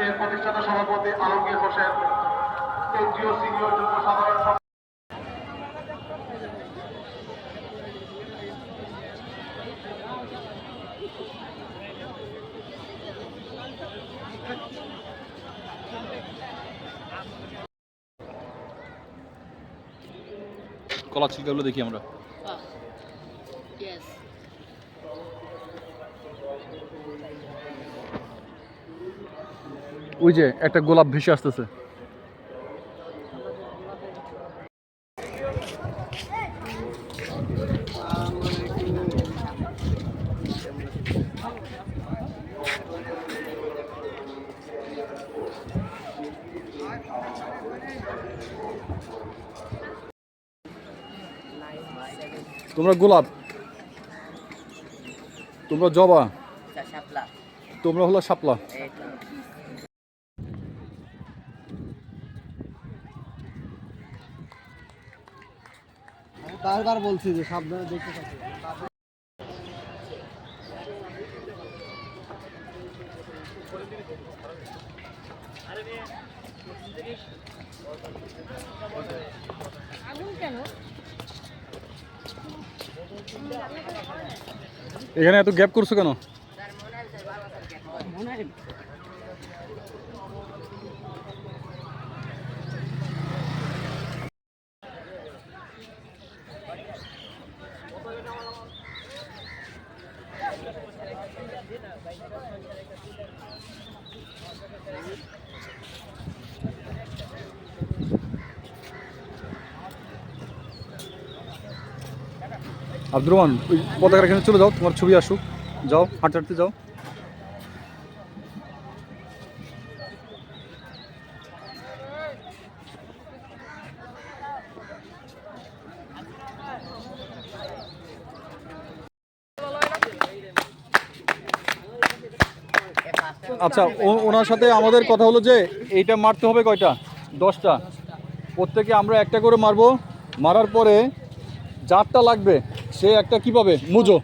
এর প্রতিষ্ঠাতা সভাপতি আলমগীর হোসেন, কেন্দ্রীয় সিনিয়র যুগ্ম সাধারণ কলা ছিলকাগুলো দেখি আমরা। ওই যে একটা গোলাপ ভেসে আসতেছে। তোমরা গোলাপ, তোমরা জবা, তোমরা হলো শাপলা। বারবার বলছি যে সাবধানে দেখতে থাকি। এখানে এত গ্যাপ করছো কেন? আব্দুর রহমান, ওই পতাকার এখানে চলে যাও, তোমার ছবি আসুক। যাও, হাঁটতে হাঁটতে যাও। আচ্ছা, ওনার সাথে আমাদের কথা হলো যে এইটা মারতে হবে কয়টা? 10টা। প্রত্যেকে আমরা একটা করে মারবো। মারার পরে যারটা লাগবে সে একটা কি পাবে? Mojo.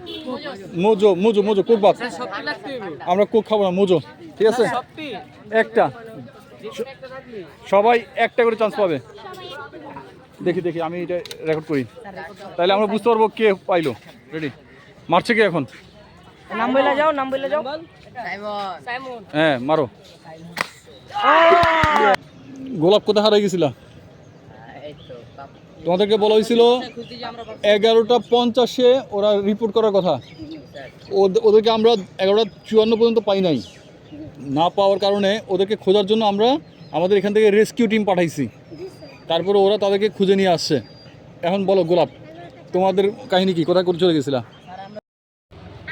Mojo Mojo Mojo Coke বাদ। আমরা কোক খাবো না, মোজো। ঠিক আছে, একটা। সবাই একটা করে চান্স পাবে। দেখি দেখি, আমি এটা রেকর্ড করি, তাহলে আমরা বুঝতে পারবো কে পাইলো। রেডি? মারছে কে এখন? নাম বলে যাও, নাম বলে যাও। হ্যাঁ, মারো। গোলাপ কোথায় হারিয়ে গেছিলা? তোমাদেরকে বলা হয়েছিল 11:50 ওরা রিপোর্ট করার কথা। ওদেরকে আমরা 11:54 পর্যন্ত পাই নাই। না পাওয়ার কারণে ওদেরকে খোঁজার জন্য আমরা আমাদের এখান থেকে রেস্কিউ টিম পাঠাইছি। তারপরে ওরা তাদেরকে খুঁজে নিয়ে আসছে। এখন বলো গোলাপ, তোমাদের কাহিনী কি? কোথায় করে চলে গেছিলা?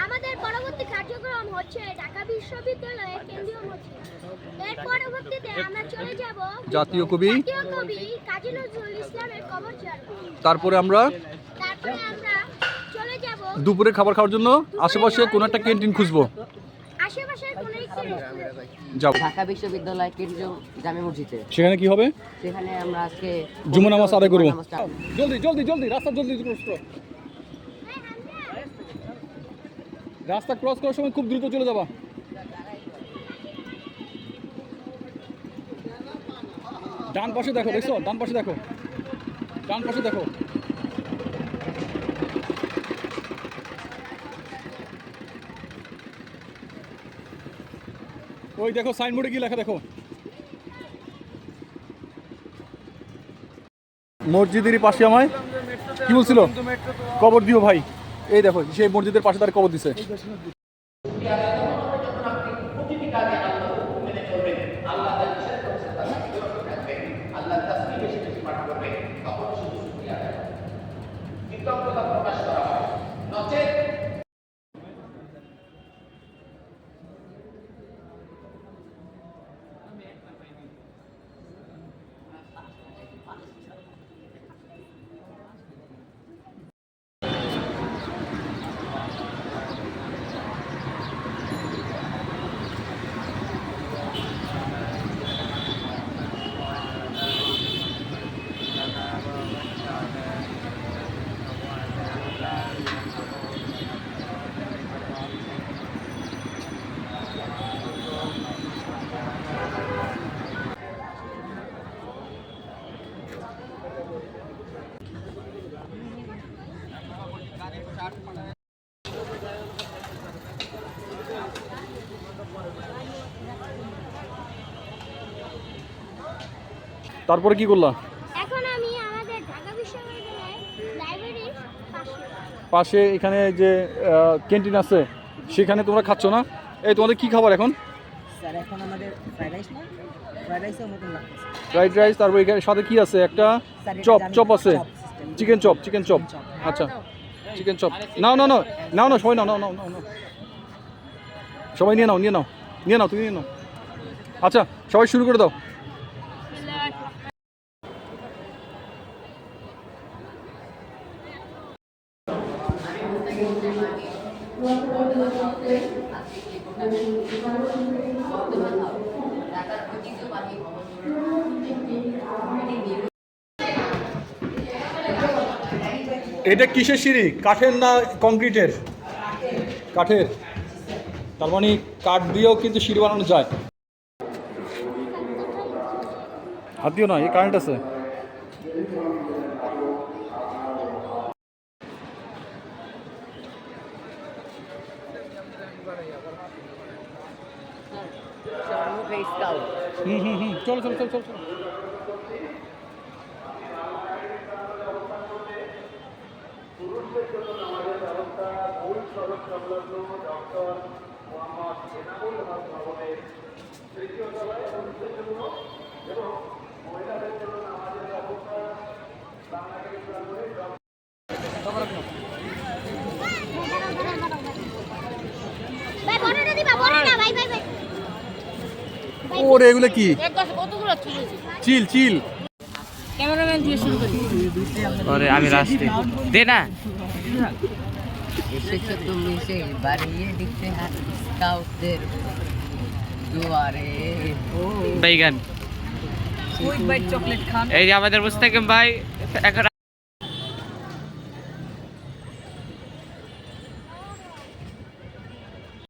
আমাদের পরবর্তী কার্যক্রম হচ্ছে ঢাকা বিশ্ববিদ্যালয়ের কেন্দ্রীয় মসজিদ। এর পরবর্তীতে আমরা চলে যাব জাতীয় কবি কাজী নজরুল ইসলামের কবরস্থান। তারপরে আমরা চলে যাব দুপুরে খাবার খাওয়ার জন্য আশেপাশে কোন একটা ক্যান্টিন খুঁজবো। আশেপাশের কোন একটি রেস্টুরেন্ট। যাও ঢাকা বিশ্ববিদ্যালয় কেন্দ্রীয় জামে মসজিদে। সেখানে কি হবে? সেখানে আমরা আজকে জুমা নামাজ আদায় করবো। জলদি জলদি জলদি, রাস্তা জলদি ক্রস করো। রাস্তা ক্রস করার সময় খুব দ্রুত চলে যাবা। ডান পাশে দেখো, দেখছো? ডান পাশে দেখো, ডান পাশে দেখো। ওই দেখো সাইনবোর্ডে কি লেখা দেখো। মসজিদেরই পাশে আমায় কি বলছিল কবর দিও ভাই। এই দেখো সেই মসজিদের পাশে তার কবর দিছে। তারপরে কি করলা? এখন আমি আমাদের ঢাকা বিশ্ববিদ্যালয়ের লাইব্রেরির পাশে এখানে যে ক্যান্টিন আছে সেখানে তোমরা খাচ্ছ না? এই তোমাদের কি খাবার এখন? স্যার এখন আমাদের ফ্রাইড রাইস না, ফ্রাইড রাইসের মতন লাগতেছে। ফ্রাইড রাইস, তারপর এখানে সাথে কি আছে? একটা চপ আছে, চিকেন চপ। আচ্ছা চিকেন চপ। নাও সবাই নাও, সবাই নিয়ে নাও তুমি নিয়ে নাও। আচ্ছা সবাই শুরু করে দাও। এটা কিসের সিঁড়ি? কাঠের না কংক্রিটের? কাঠের। তার মানে কাঠ দিয়েও কিন্তু সিঁড়ি বানানো যায়। হাত দিও না, এই কারেন্ট আছে। চলো। ভাই বড়টা দিবা, বড়টা ভাই। ওরে এগুলো কি? কতগুলো চিল। ক্যামেরাম্যান দিয়ে শুরু করি। আরে আমি লাস্টে দে না। এসেছো তুমি সেই বাড়িয়ে দিতে স্কাউটদের দুয়ারে। বাইগান কুইক বাইট চকলেট খান। এই যে আমাদের মুস্তাকিম ভাই এখন